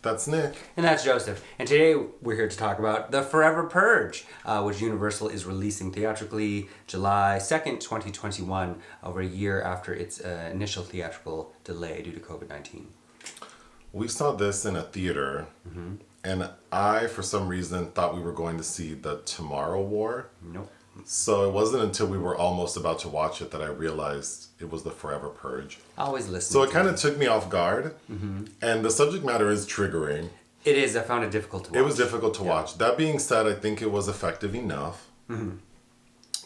That's Nick. And that's Joseph. And today we're here to talk about the Forever Purge, which Universal is releasing theatrically July 2nd, 2021, over a year after its initial theatrical delay due to COVID-19. We saw this in a theater, and I, for some reason, thought we were going to see the Tomorrow War. Nope. So it wasn't until we were almost about to watch it that I realized it was the Forever Purge. I always listen. So it kind of took me off guard, and the subject matter is triggering. It is. I found it difficult to watch. It was difficult to watch. That being said, I think it was effective enough.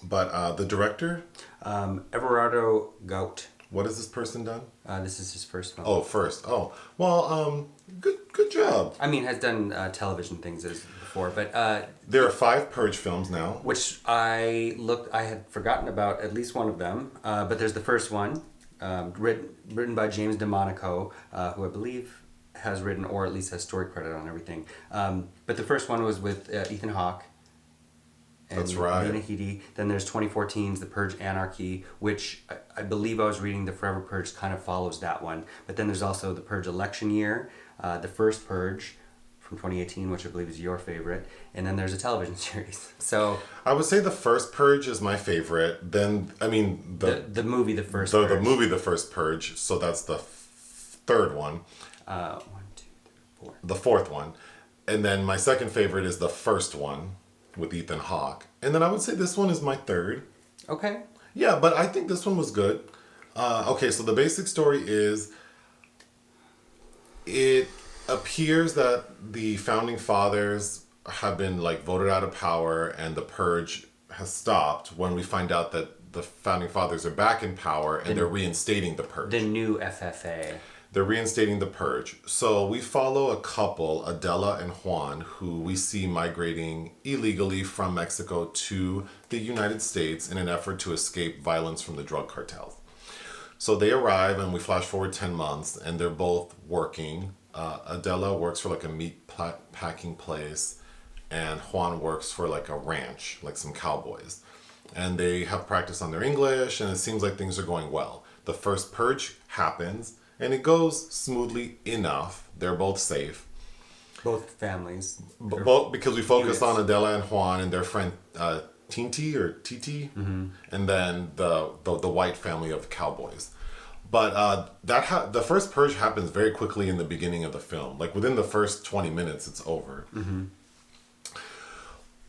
But the director? Everardo Gout. What has this person done? This is his first film. Oh, first. Oh, well, good job. I mean, has done television things before, but... there are 5 Purge films now. Which I had forgotten about at least one of them, but there's the first one, written by James DeMonaco, who I believe has written, or at least has story credit on everything. But the first one was with Ethan Hawke. And That's right. Lena Headey. Then there's 2014's The Purge Anarchy, which I believe I was reading The Forever Purge kind of follows that one. But then there's also The Purge Election Year, The First Purge from 2018, which I believe is your favorite. And then there's a television series. So I would say The First Purge is my favorite. Then, I mean... The movie The First Purge. The movie The First Purge. So that's the third one. 1, 2, 3, 4. The fourth one. And then my second favorite is the first one with Ethan Hawke. And then I would say this one is my third. Okay. Yeah, but I think this one was good. Okay, so the basic story is it appears that the founding fathers have been voted out of power and the purge has stopped when we find out that the founding fathers are back in power and they're reinstating the purge. The new FFA. They're reinstating the purge. So we follow a couple, Adela and Juan, who we see migrating illegally from Mexico to the United States in an effort to escape violence from the drug cartels. So they arrive and we flash forward 10 months and they're both working. Adela works for a meat packing place and Juan works for a ranch, some cowboys. And they have practice on their English and it seems like things are going well. The first purge happens. And it goes smoothly enough. They're both safe. Both families. Both because we focus on Adela and Juan and their friend Tinti or Titi, and then the white family of cowboys. But the first purge happens very quickly in the beginning of the film. Within the first 20 minutes, it's over.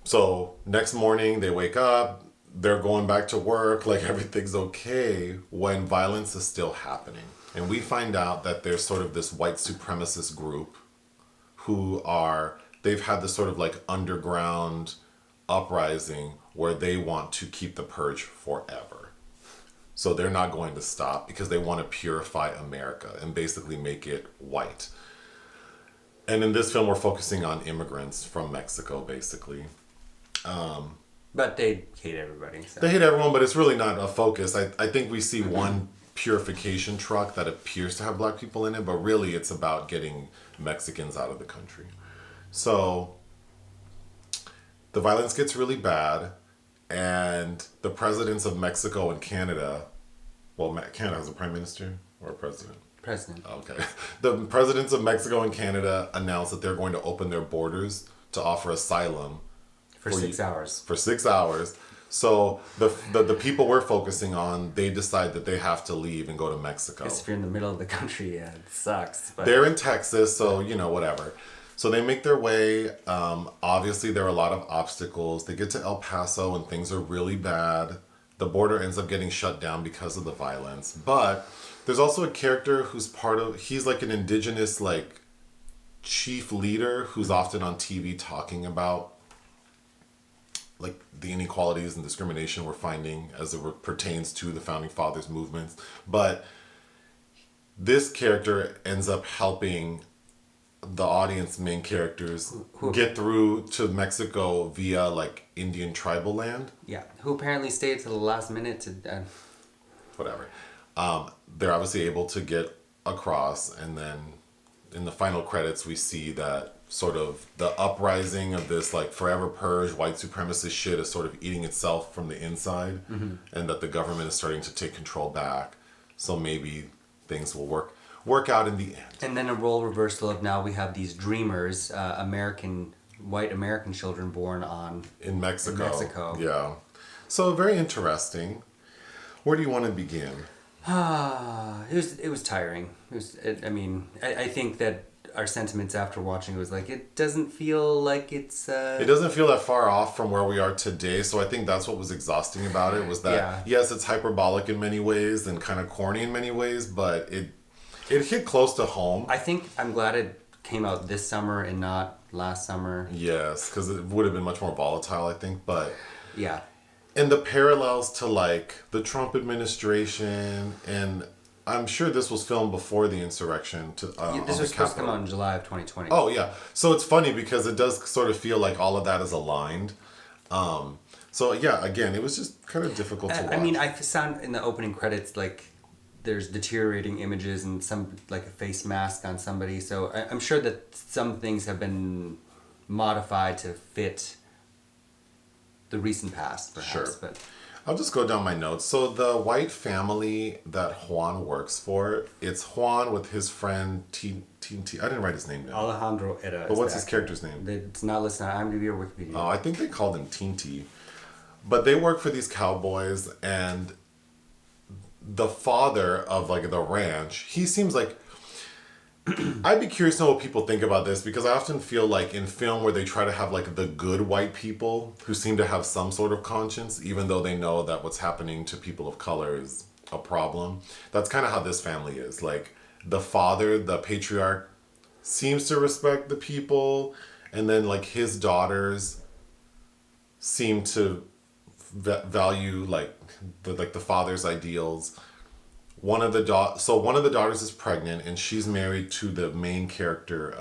So next morning they wake up. They're going back to work. Everything's okay when violence is still happening. And we find out that there's sort of this white supremacist group they've had this sort of underground uprising where they want to keep the purge forever. So they're not going to stop because they want to purify America and basically make it white. And in this film, we're focusing on immigrants from Mexico, basically. But they hate everybody. So. They hate everyone, but it's really not a focus. I think we see one purification truck that appears to have black people in it, but really it's about getting Mexicans out of the country. So the violence gets really bad and the presidents of Mexico and Canada, Canada has a prime minister or a president? President. Okay. The presidents of Mexico and Canada announced that they're going to open their borders to offer asylum for 6 hours. For 6 hours. So the people we're focusing on, they decide that they have to leave and go to Mexico. If you're in the middle of the country, yeah, it sucks. But they're in Texas, so whatever. So they make their way. Obviously, there are a lot of obstacles. They get to El Paso and things are really bad. The border ends up getting shut down because of the violence. But there's also a character who's he's an indigenous chief leader who's often on TV talking about the inequalities and discrimination we're finding as it pertains to the Founding Fathers movements. But this character ends up helping the audience main characters get through to Mexico via Indian tribal land. Yeah, who apparently stayed to the last minute to... Whatever. They're obviously able to get across, and then in the final credits we see that sort of the uprising of this Forever Purge white supremacist shit is sort of eating itself from the inside, and that the government is starting to take control back. So maybe things will work. work out in the end. And then a role reversal of now we have these dreamers, white American children born in Mexico. In Mexico. Yeah. So very interesting. Where do you want to begin? It was tiring. I think that our sentiments after watching it was like, it doesn't feel like it's... It doesn't feel that far off from where we are today, so I think that's what was exhausting about it, was that, yes, it's hyperbolic in many ways and kind of corny in many ways, but it hit close to home. I think I'm glad it came out this summer and not last summer. Yes, because it would have been much more volatile, I think, but... Yeah. And the parallels to, like, the Trump administration, and I'm sure this was filmed before the insurrection. This was supposed to come out in July of 2020. Oh, yeah. So it's funny because it does sort of feel like all of that is aligned. So, yeah, again, it was just kind of difficult to watch. I mean, I found in the opening credits, like, there's deteriorating images and some, like, a face mask on somebody. So I'm sure that some things have been modified to fit the recent past, perhaps. Sure. But I'll just go down my notes. So the white family that Juan works for, it's Juan with his friend I didn't write his name down. Alejandro Edda. But what's his character's name? It's not listed on IMDb or Wikipedia. Oh, I think they called him Tinty. But they work for these cowboys, and the father of, like, the ranch, he seems like... I'd be curious to know what people think about this, because I often feel like in film where they try to have, like, the good white people who seem to have some sort of conscience, even though they know that what's happening to people of color is a problem. That's kind of how this family is. Like, the father, the patriarch, seems to respect the people, and then, like, his daughters seem to value, like, the father's ideals. One of the daughters is pregnant, and she's married to the main character,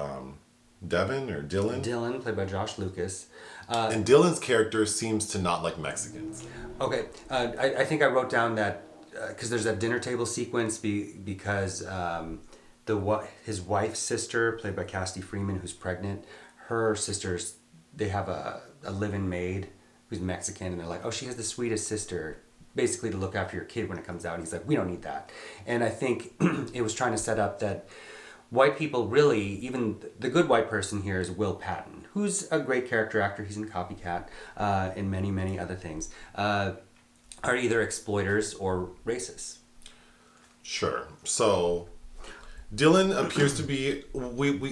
Devin or Dylan. Dylan, played by Josh Lucas. And Dylan's character seems to not like Mexicans. Okay, I think I wrote down that because there's that dinner table sequence because his wife's sister, played by Cassidy Freeman, who's pregnant, her sisters, they have a live-in maid who's Mexican, and they're like, oh, she has the sweetest sister, basically to look after your kid when it comes out. And he's like, we don't need that. And I think it was trying to set up that white people really, even the good white person here is Will Patton, who's a great character actor. He's in Copycat and many, many other things, are either exploiters or racists. Sure. So Dylan appears to be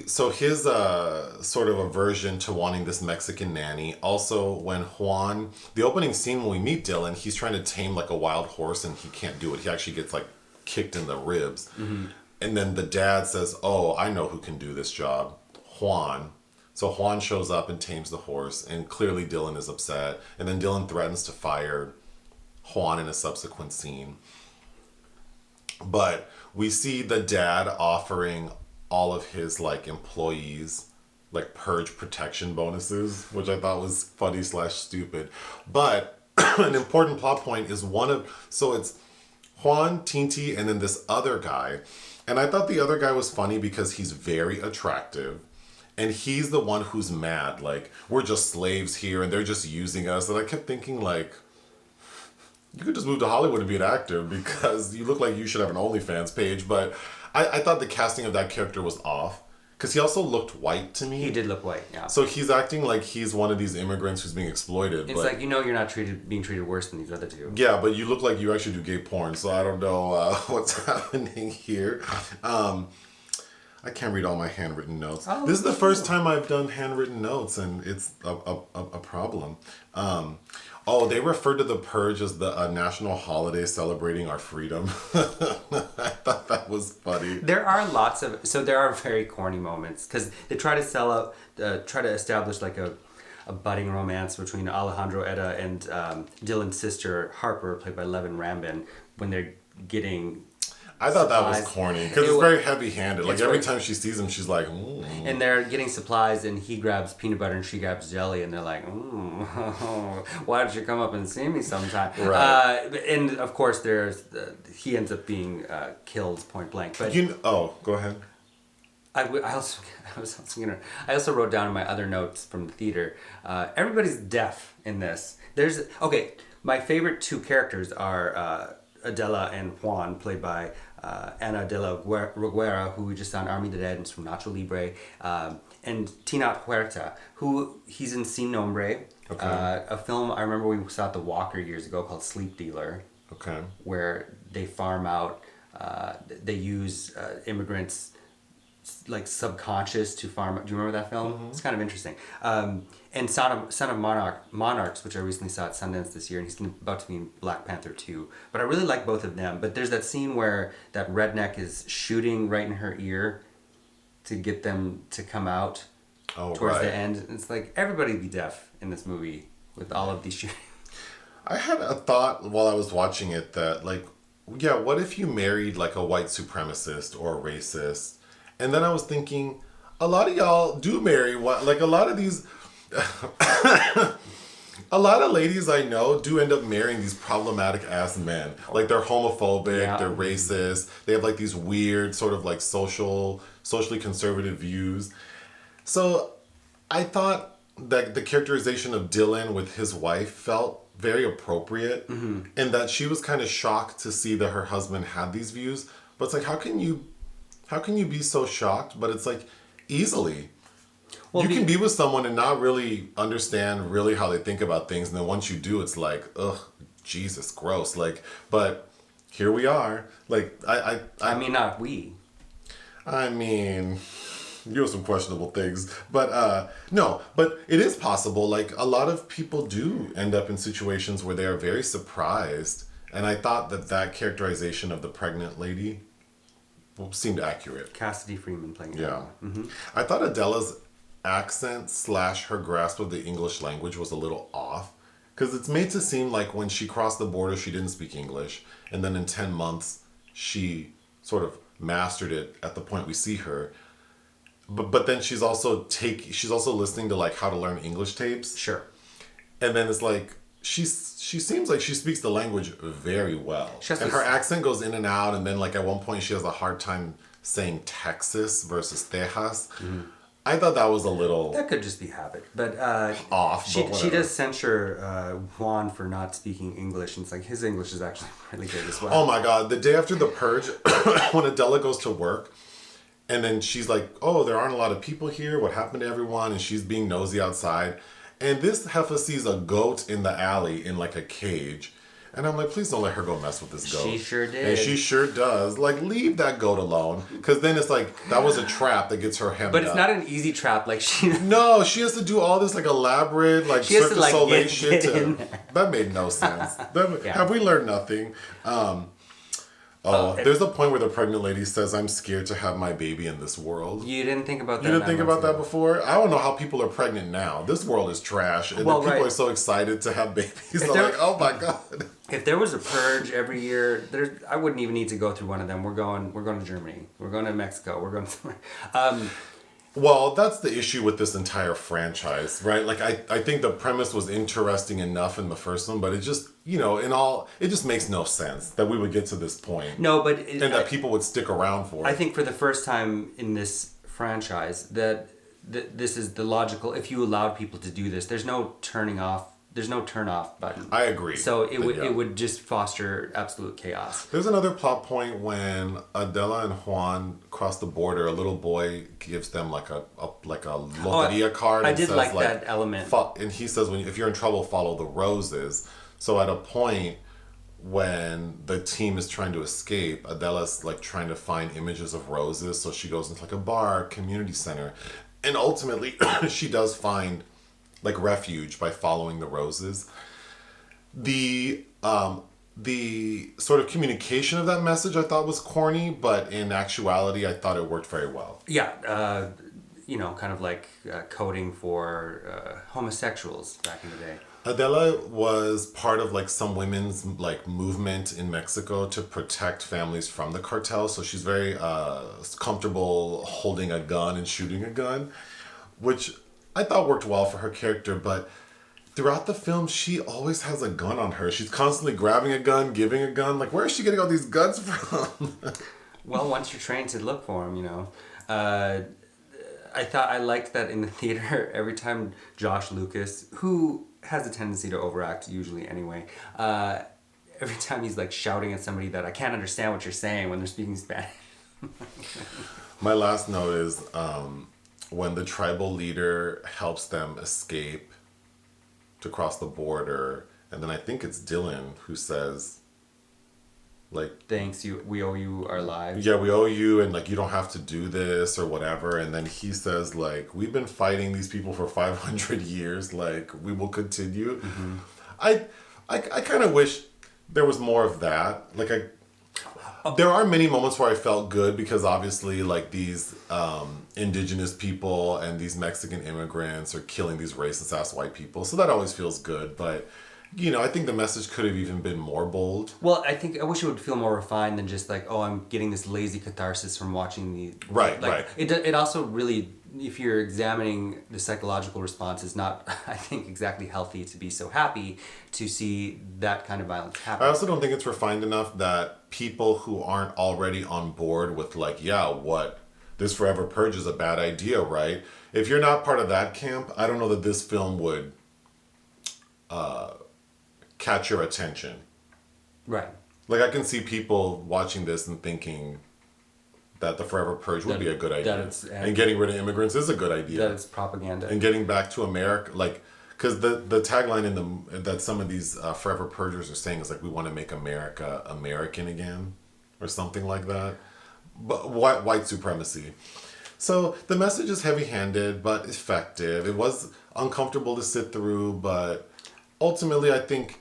so his sort of aversion to wanting this Mexican nanny. Also, when Juan, the opening scene when we meet Dylan, he's trying to tame, like, a wild horse and he can't do it. He actually gets, like, kicked in the ribs. Mm-hmm. And then the dad says, oh, I know who can do this job. Juan. So Juan shows up and tames the horse, and clearly Dylan is upset. And then Dylan threatens to fire Juan in a subsequent scene. But we see the dad offering all of his, like, employees, like, purge protection bonuses, which I thought was funny / stupid. But an important plot point is so it's Juan, Tinty, and then this other guy. And I thought the other guy was funny because he's very attractive. And he's the one who's mad. Like, we're just slaves here and they're just using us. And I kept thinking, like, you could just move to Hollywood and be an actor because you look like you should have an OnlyFans page. But I thought the casting of that character was off because he also looked white to me. He did look white, yeah. So he's acting like he's one of these immigrants who's being exploited. It's like, you're not being treated worse than these other two. Yeah, but you look like you actually do gay porn. So I don't know what's happening here. I can't read all my handwritten notes. Oh, this is the first time I've done handwritten notes, and it's a problem. They refer to the Purge as the national holiday celebrating our freedom. I thought that was funny. There are there are very corny moments because they try to establish like a budding romance between Alejandro Edda and Dylan's sister Harper, played by Leven Rambin, when they're getting... I thought that was corny because it's very heavy-handed. Like every time she sees him, she's like, "Ooh." And they're getting supplies, and he grabs peanut butter and she grabs jelly, and they're like, why don't you come up and see me sometime? Right. And of course, he ends up being killed point blank. But go ahead. I also wrote down in my other notes from the theater. Everybody's deaf in this. My favorite two characters are Adela and Juan, played by Adela Reguera, who we just saw in Army of the Dead and is from Nacho Libre, and Tenoch Huerta, who he's in Sin Nombre, a film I remember we saw at the Walker years ago called Sleep Dealer, where they farm out, they use immigrants like subconscious to farm. Do you remember that film? Mm-hmm. It's kind of interesting. And Son of Monarchs, which I recently saw at Sundance this year, and he's about to be in Black Panther 2. But I really like both of them. But there's that scene where that redneck is shooting right in her ear to get them to come out towards the end. And it's like, everybody be deaf in this movie with all of these shootings. I had a thought while I was watching it that, like, yeah, what if you married like a white supremacist or a racist? And then I was thinking, a lot of y'all do marry what, like a lot of these, a lot of ladies I know do end up marrying these problematic ass men. Like they're homophobic, they're racist, they have like these weird sort of like socially conservative views. So I thought that the characterization of Dylan with his wife felt very appropriate, and that she was kind of shocked to see that her husband had these views. But it's like, how can you be so shocked? But it's like, easily. Well, you can be with someone and not really understand really how they think about things, and then once you do, it's like, ugh, Jesus, gross. Like, but here we are. Like, I mean, not we. I mean, you have some questionable things, but no, but it is possible. Like, a lot of people do end up in situations where they are very surprised, and I thought that characterization of the pregnant lady seemed accurate. Cassidy Freeman playing it. Yeah. Mm-hmm. I thought Adela's accent / her grasp of the English language was a little off, because it's made to seem like when she crossed the border she didn't speak English, and then in 10 months she sort of mastered it at the point we see her. But then she's also listening to like how to learn English tapes. Sure. And then it's like she seems like she speaks the language very well. And her accent goes in and out, and then like at one point she has a hard time saying Texas versus Tejas. Mm-hmm. I thought that was a little... That could just be habit. But off, she does censure Juan for not speaking English, and it's like his English is actually really good as well. Oh my God. The day after the purge, when Adela goes to work, and then she's like, oh, there aren't a lot of people here. What happened to everyone? And she's being nosy outside. And this heifer sees a goat in the alley in like a cage. And I'm like, please don't let her go mess with this goat. She sure did. And she sure does. Like, leave that goat alone. Because then it's like, that was a trap that gets her hemmed But it's up. not an easy trap. Like, No, she has to do all this like elaborate, like Cirque du Soleil shit. That made no sense. Have we learned nothing? There's a point where the pregnant lady says, I'm scared to have my baby in this world. You didn't think about that. You didn't think about that before? I don't know how people are pregnant now. This world is trash. And people are so excited to have babies. I'm like, oh my God. If there was a purge every year, I wouldn't even need to go through one of them. We're going to Germany. We're going to Mexico. We're going to... Well, that's the issue with this entire franchise, right? Like, I think the premise was interesting enough in the first one, but it just, it just makes no sense that we would get to this point. No, but... that people would stick around for it. I think for the first time in this franchise, that this is the logical... If you allowed people to do this, there's no turn off button. I agree. So it would just foster absolute chaos. There's another plot point when Adela and Juan cross the border. A little boy gives them like a loteria card. I did says, like that element. And he says, if you're in trouble, follow the roses. So at a point when the team is trying to escape, Adela's like trying to find images of roses. So she goes into like a bar, community center, and ultimately she does find like refuge by following the roses. The sort of communication of that message I thought was corny, but in actuality I thought it worked very well. Yeah, kind of like coding for homosexuals back in the day. Adela was part of like some women's like movement in Mexico to protect families from the cartel, so she's very comfortable holding a gun and shooting a gun, which I thought worked well for her character. But throughout the film, she always has a gun on her. She's constantly grabbing a gun, giving a gun. Like, where is she getting all these guns from? Well, once you're trained to look for them, I liked that in the theater every time Josh Lucas, who has a tendency to overact usually anyway, every time he's like shouting at somebody that I can't understand what you're saying when they're speaking Spanish. My last note is when the tribal leader helps them escape to cross the border, and then I think it's Dylan who says, like, thanks, we owe you our lives. Yeah, we owe you, and like you don't have to do this or whatever. And then he says, like, we've been fighting these people for 500 years. Like, we will continue. Mm-hmm. I kind of wish there was more of that. Like, there are many moments where I felt good because obviously, like, these indigenous people and these Mexican immigrants are killing these racist ass white people. So that always feels good, but. You know, I think the message could have even been more bold. Well, I wish it would feel more refined than just like, oh, I'm getting this lazy catharsis from watching the... Right, like, right. It also really, if you're examining the psychological response, is not, I think, exactly healthy to be so happy to see that kind of violence happen. I also don't think it's refined enough that people who aren't already on board with like, yeah, what? This Forever Purge is a bad idea, right? If you're not part of that camp, I don't know that this film would... catch your attention. Right. Like, I can see people watching this and thinking that the Forever Purge would be a good idea. And getting rid of immigrants is a good idea. That it's propaganda. And getting back to America, like, because the tagline that some of these Forever Purgers are saying is like, we want to make America American again, or something like that. But white supremacy. So the message is heavy-handed, but effective. It was uncomfortable to sit through, but ultimately, I think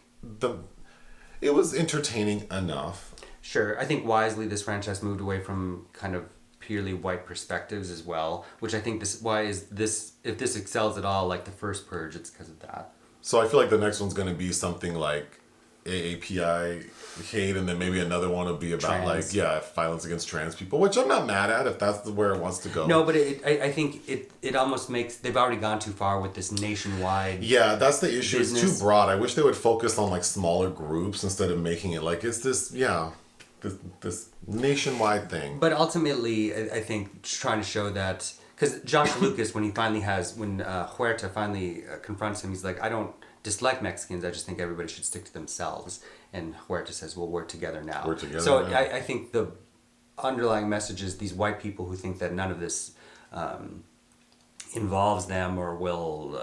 it was entertaining enough. Sure. I think wisely this franchise moved away from kind of purely white perspectives as well, which I think if this excels at all like the first Purge, it's because of that. So I feel like the next one's going to be something like AAPI hate, and then maybe another one will be about violence against trans people, which I'm not mad at if that's where it wants to go. No, but I think it almost makes, they've already gone too far with this nationwide. Yeah, that's the issue. Business. It's too broad. I wish they would focus on like smaller groups instead of making it like it's this this nationwide thing. But ultimately, I think trying to show that, because Josh Lucas, when Huerta finally confronts him, he's like, I don't dislike Mexicans, I just think everybody should stick to themselves. And Huerta says, well, we're together now. We're together so now. I think the underlying message is these white people who think that none of this involves them or will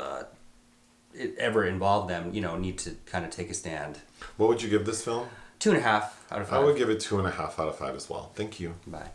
ever involve them, need to kind of take a stand. What would you give this film? 2.5 out of 5. I would give it 2.5 out of 5 as well. Thank you. Bye.